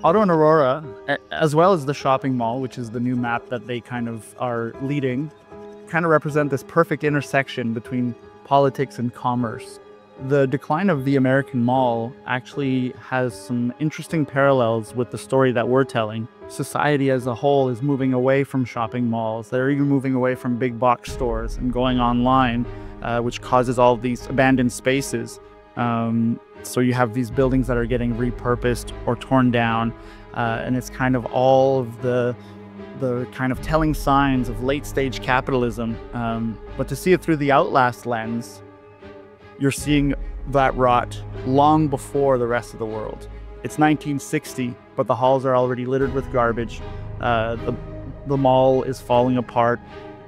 Auto and Aurora, as well as the shopping mall, which is the new map that they kind of are leading, kind of represent this perfect intersection between politics and commerce. The decline of the American mall actually has some interesting parallels with the story that we're telling. Society as a whole is moving away from shopping malls. They're even moving away from big box stores and going online, which causes all of these abandoned spaces. So you have these buildings that are getting repurposed or torn down, and it's kind of all of the kind of telling signs of late stage capitalism. But to see it through the Outlast lens, you're seeing that rot long before the rest of the world. It's 1960, but the halls are already littered with garbage. The mall is falling apart.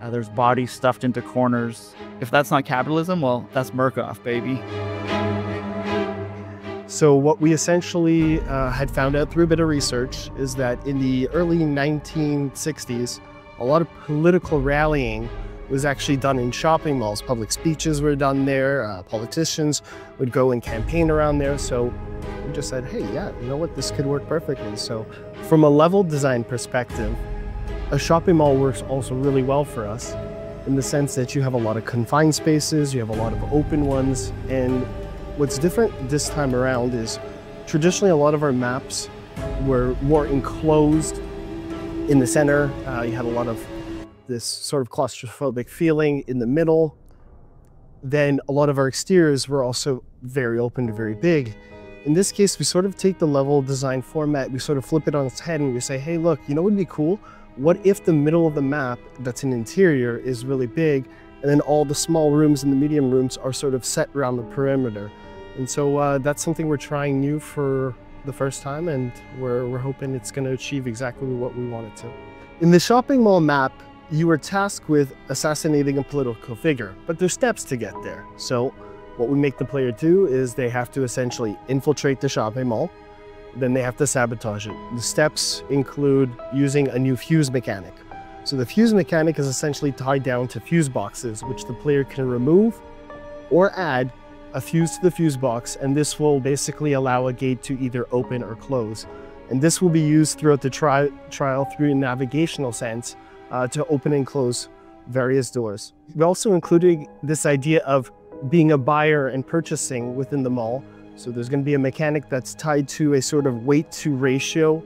There's bodies stuffed into corners. If that's not capitalism, well, that's Murkoff, baby. So what we essentially had found out through a bit of research is that in the early 1960s, a lot of political rallying was actually done in shopping malls. Public speeches were done there. Politicians would go and campaign around there. So we just said, hey, yeah, you know what? This could work perfectly. So from a level design perspective, a shopping mall works also really well for us in the sense that you have a lot of confined spaces, you have a lot of open ones, and what's different this time around is traditionally a lot of our maps were more enclosed in the center. You had a lot of this sort of claustrophobic feeling in the middle. Then a lot of our exteriors were also very open to very big. In this case, we sort of take the level design format, we sort of flip it on its head and we say, hey, look, you know what would be cool? What if the middle of the map that's an interior is really big, and then all the small rooms and the medium rooms are sort of set around the perimeter? And so that's something we're trying new for the first time, and we're hoping it's going to achieve exactly what we want it to. In the shopping mall map, you are tasked with assassinating a political figure, but there's steps to get there. So what we make the player do is they have to essentially infiltrate the shopping mall, then they have to sabotage it. The steps include using a new fuse mechanic. So the fuse mechanic is essentially tied down to fuse boxes, which the player can remove or add a fuse to the fuse box, and this will basically allow a gate to either open or close. And this will be used throughout the trial through a navigational sense to open and close various doors. We also included this idea of being a buyer and purchasing within the mall. So there's going to be a mechanic that's tied to a sort of weight to ratio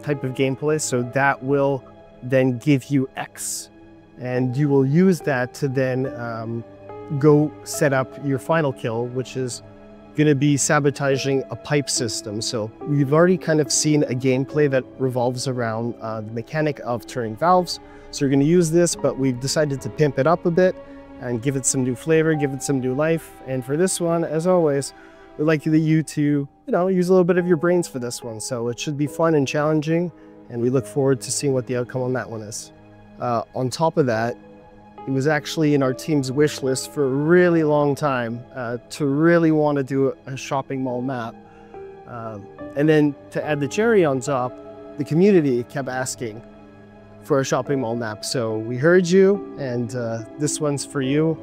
type of gameplay. So that will then give you X, and you will use that to then go set up your final kill, which is going to be sabotaging a pipe system. So we've already kind of seen a gameplay that revolves around the mechanic of turning valves. So we're going to use this, but we've decided to pimp it up a bit and give it some new flavor, give it some new life. And for this one, as always, we'd like you to, use a little bit of your brains for this one. So it should be fun and challenging, and we look forward to seeing what the outcome on that one is. On top of that, it was actually in our team's wish list for a really long time to really want to do a shopping mall map. And then to add the cherry on top, the community kept asking for a shopping mall map. So we heard you, and this one's for you.